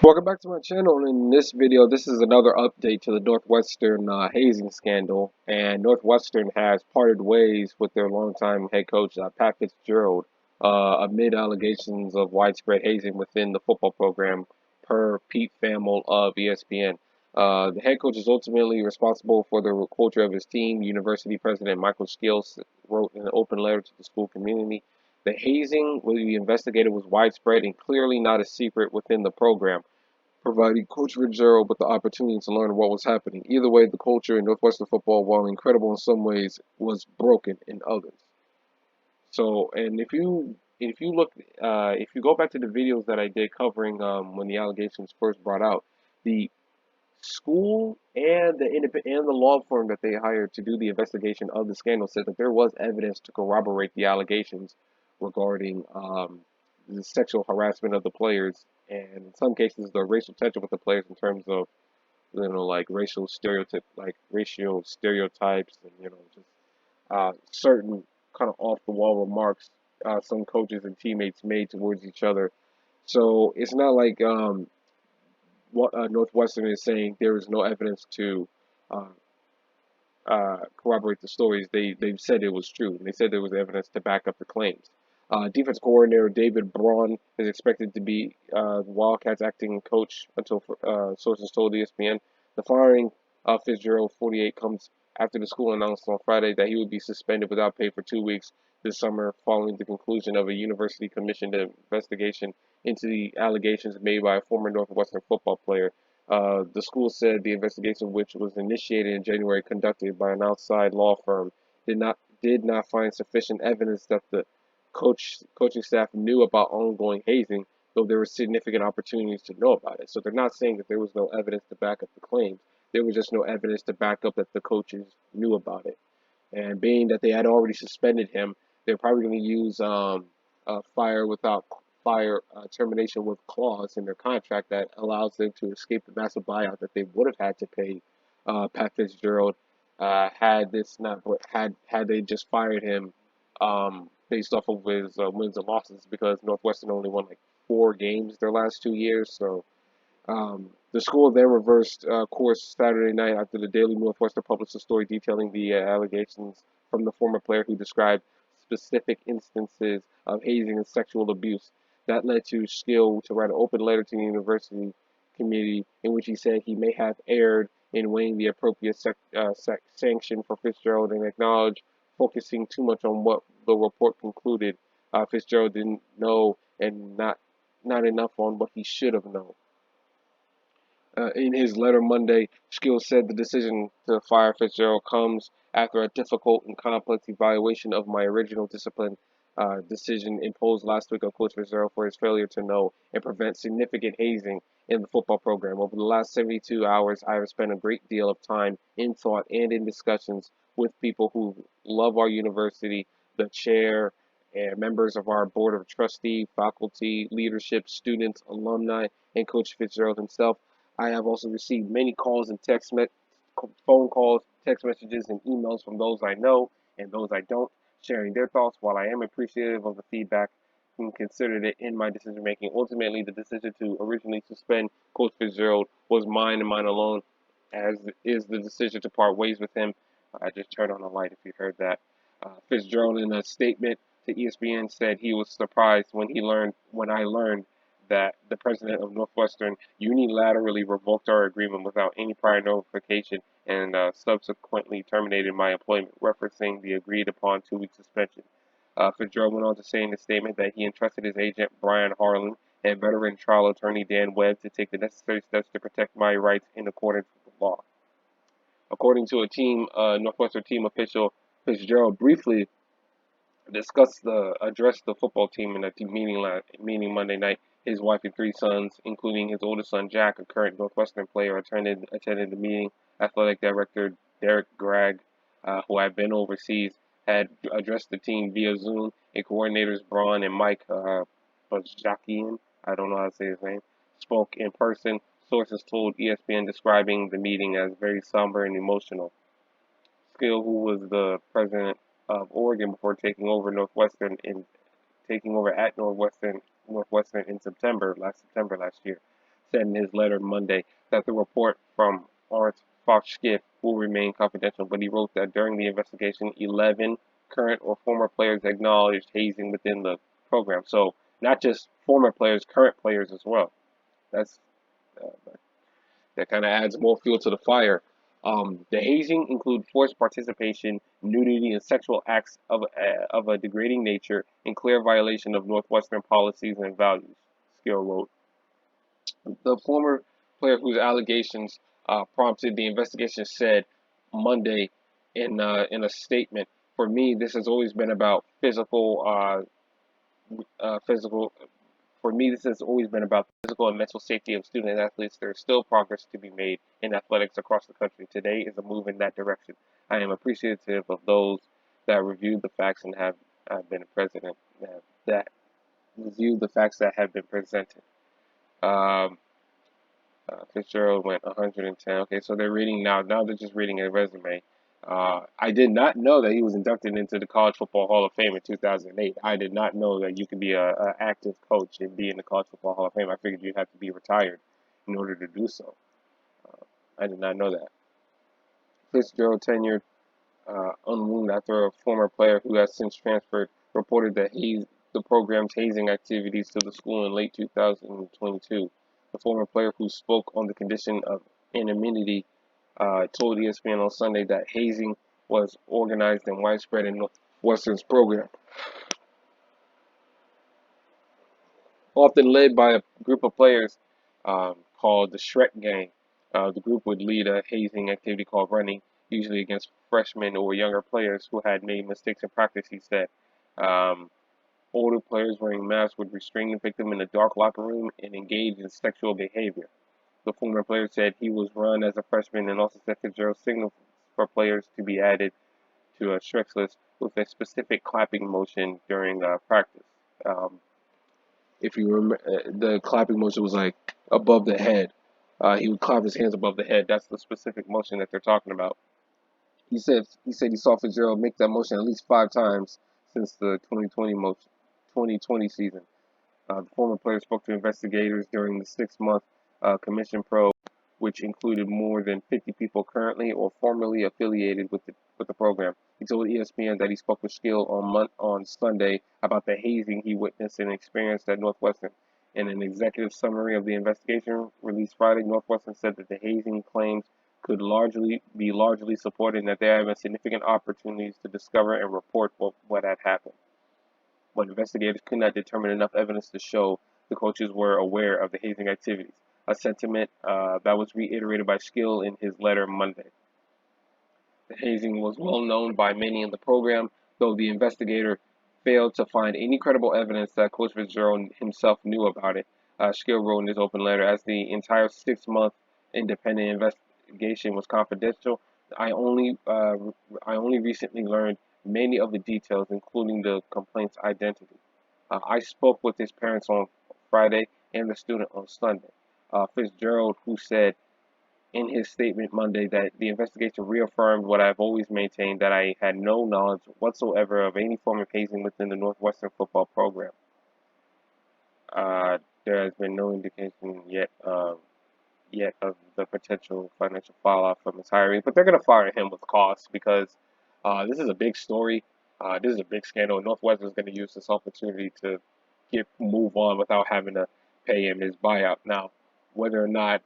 Welcome back to my channel. In this video, this is another update to the Northwestern hazing scandal. And Northwestern has parted ways with their longtime head coach, Pat Fitzgerald, amid allegations of widespread hazing within the football program, per Pete Thamel of ESPN. The head coach is ultimately responsible for the culture of his team. University president Michael Skills wrote in an open letter to the school community. The hazing we investigated was widespread and clearly not a secret within the program, providing Coach Fitzgerald with the opportunity to learn what was happening. Either way, the culture in Northwestern football, while incredible in some ways, was broken in others. So, and if you go back to the videos that I did covering when the allegations first brought out, the school and the law firm that they hired to do the investigation of the scandal said that there was evidence to corroborate the allegations regarding the sexual harassment of the players, and in some cases the racial tension with the players in terms of like racial stereotypes, and just certain kind of off the wall remarks some coaches and teammates made towards each other. So it's not like what Northwestern is saying there is no evidence to uh, corroborate the stories. They've said it was true. They said there was evidence to back up the claims. Defense coordinator David Braun is expected to be Wildcats acting coach until sources told ESPN. The firing of Fitzgerald, 48, comes after the school announced on Friday that he would be suspended without pay for 2 weeks this summer following the conclusion of a university commissioned investigation into the allegations made by a former Northwestern football player. The school said the investigation, which was initiated in January, conducted by an outside law firm, did not find sufficient evidence that the coaching staff knew about ongoing hazing, though there were significant opportunities to know about it. So they're not saying that there was no evidence to back up the claims. There was just no evidence to back up that the coaches knew about it. And being that they had already suspended him, they're probably going to use fire without fire termination with clause in their contract that allows them to escape the massive buyout that they would have had to pay Pat Fitzgerald had this not had they just fired him based off of his wins and losses, because Northwestern only won like 4 games their last 2 years. So the school then reversed course Saturday night after the Daily Northwestern published a story detailing the allegations from the former player, who described specific instances of hazing and sexual abuse. That led to Skill to write an open letter to the university committee in which he said he may have erred in weighing the appropriate sanction for Fitzgerald, and acknowledged focusing too much on what the report concluded Fitzgerald didn't know, and not enough on what he should have known. In his letter Monday, Skill said the decision to fire Fitzgerald comes after a difficult and complex evaluation of my original discipline decision imposed last week on Coach Fitzgerald for his failure to know and prevent significant hazing in the football program. Over the last 72 hours, I have spent a great deal of time in thought and in discussions with people who love our university, the chair, and members of our board of trustee, faculty, leadership, students, alumni, and Coach Fitzgerald himself. I have also received many calls and phone calls, text messages, and emails from those I know and those I don't, sharing their thoughts. While I am appreciative of the feedback and considered it in my decision making, ultimately the decision to originally suspend Coach Fitzgerald was mine and mine alone, as is the decision to part ways with him. I just turned on the light if you heard that. Fitzgerald, in a statement to ESPN, said he was surprised when I learned that the president of Northwestern unilaterally revoked our agreement without any prior notification, and subsequently terminated my employment, referencing the agreed upon 2 week suspension. Fitzgerald went on to say in his statement that he entrusted his agent, Brian Harlan, and veteran trial attorney Dan Webb to take the necessary steps to protect my rights in accordance with the law. According to a Northwestern team official, Fitzgerald briefly addressed the football team in a meeting Monday night. His wife and 3 sons, including his oldest son Jack, a current Northwestern player, attended the meeting. Athletic director Derek Gregg, who had been overseas, had addressed the team via Zoom, and coordinators Braun and Mike Bajakian, I don't know how to say his name, spoke in person. Sources told ESPN, describing the meeting as very somber and emotional. Skill, who was the president of Oregon before taking over at Northwestern in September last year, said in his letter Monday that the report from Arndt Fox-Skiff will remain confidential, but he wrote that during the investigation, 11 current or former players acknowledged hazing within the program. So not just former players, current players as well. That's that kind of adds more fuel to the fire. The hazing include forced participation, nudity, and sexual acts of a degrading nature in clear violation of Northwestern policies and values, Skill wrote. The former player whose allegations prompted the investigation said Monday in a statement, "For me, this has always been about physical for me, this has always been about the physical and mental safety of student athletes. There is still progress to be made in athletics across the country. Today is a move in that direction. I am appreciative of those that reviewed the facts and have been presented. That reviewed the facts that have been presented." Um, Fitzgerald went 110. Okay, so they're reading now. Now they're just reading a resume. I did not know that he was inducted into the College Football Hall of Fame in 2008. I did not know that you could be a active coach and be in the College Football Hall of Fame. I figured you'd have to be retired in order to do so. I did not know that. Fitzgerald tenured unwound after a former player who has since transferred reported that the program's hazing activities to the school in late 2022. The former player who spoke on the condition of anonymity told ESPN on Sunday that hazing was organized and widespread in Northwestern's program, often led by a group of players called the Shrek Gang. The group would lead a hazing activity called running, usually against freshmen or younger players who had made mistakes in practice, he said. Um, Older players wearing masks would restrain the victim in a dark locker room and engage in sexual behavior. The former player said he was run as a freshman and also said Fitzgerald signaled for players to be added to a Shrek's list with a specific clapping motion during practice. Um, if you remember, the clapping motion was like above the head. He would clap his hands above the head. That's the specific motion that they're talking about. He said he saw Fitzgerald make that motion at least 5 times since the 2020 season. The former player spoke to investigators during the 6-month commission probe, which included more than 50 people currently or formerly affiliated with the program. He told ESPN that he spoke with Skill on Sunday about the hazing he witnessed and experienced at Northwestern. In an executive summary of the investigation released Friday, Northwestern said that the hazing claims could largely supported and that there have been significant opportunities to discover and report what had happened. But investigators could not determine enough evidence to show the coaches were aware of the hazing activities, a sentiment that was reiterated by Skill in his letter Monday. The hazing was well known by many in the program, though the investigator failed to find any credible evidence that Coach Fitzgerald himself knew about it. Skill wrote in his open letter, as the entire 6-month independent investigation was confidential, I only I only recently learned many of the details, including the complaint's identity. I spoke with his parents on Friday and the student on Sunday. Fitzgerald, who said in his statement Monday that the investigation reaffirmed what I've always maintained, that I had no knowledge whatsoever of any form of hazing within the Northwestern football program. There has been no indication yet of the potential financial fallout from his hiring, but they're going to fire him with costs because this is a big story. This is a big scandal. Northwestern is going to use this opportunity to move on without having to pay him his buyout. Now, whether or not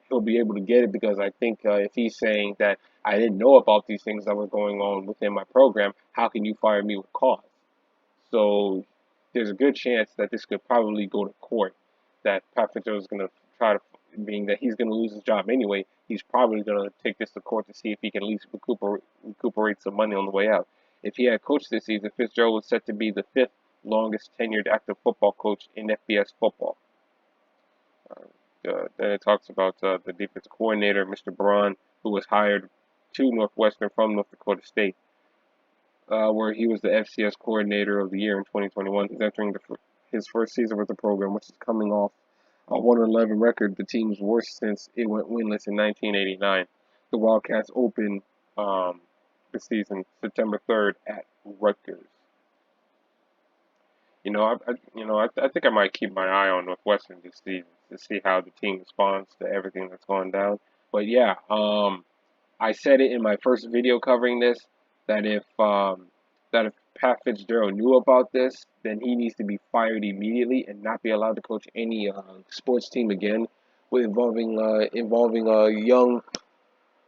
he'll be able to get it, because I think if he's saying that I didn't know about these things that were going on within my program, how can you fire me with cause? So there's a good chance that this could probably go to court. That Pat Fitzgerald is going to try to, being that he's going to lose his job anyway, he's probably going to take this to court to see if he can at least recuperate some money on the way out. If he had coached this season, Fitzgerald was set to be the 5th longest tenured active football coach in FBS football. Then it talks about the defense coordinator, Mr. Braun, who was hired to Northwestern from North Dakota State, where he was the FCS coordinator of the year in 2021. He's entering his first season with the program, which is coming off a 1-11 record, the team's worst since it went winless in 1989. The Wildcats open the season September 3rd at Rutgers. I think I might keep my eye on Northwestern to see how the team responds to everything that's going down. But yeah, I said it in my first video covering this that if Pat Fitzgerald knew about this, then he needs to be fired immediately and not be allowed to coach any sports team again with involving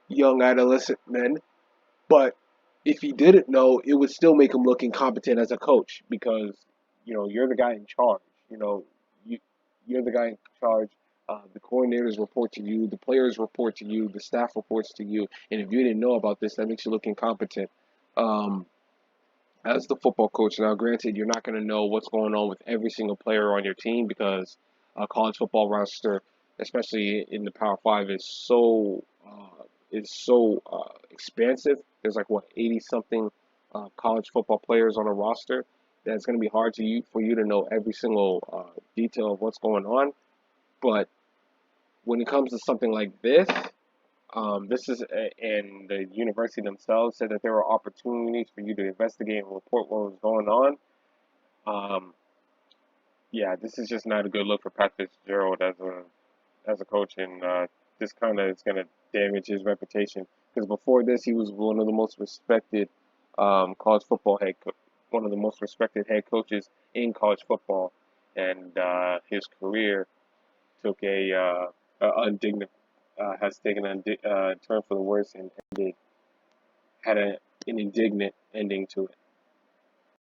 young adolescent men. But if he didn't know, it would still make him look incompetent as a coach because you're the guy in charge. You you're the guy in charge. The coordinators report to you, the players report to you, the staff reports to you, and if you didn't know about this, that makes you look incompetent. Um, as the football coach. Now, granted, you're not going to know what's going on with every single player on your team because a college football roster, especially in the Power Five, is so expansive. There's like what 80 something college football players on a roster. That's going to be hard for you to know every single detail of what's going on. But when it comes to something like this, and the university themselves said that there were opportunities for you to investigate and report what was going on. Um, yeah, this is just not a good look for Pat Fitzgerald as a coach, and this kind of is going to damage his reputation because before this, he was one of the most respected college football one of the most respected head coaches in college football, and his career took a indignant has taken a turn for the worse and ended had an indignant ending to it.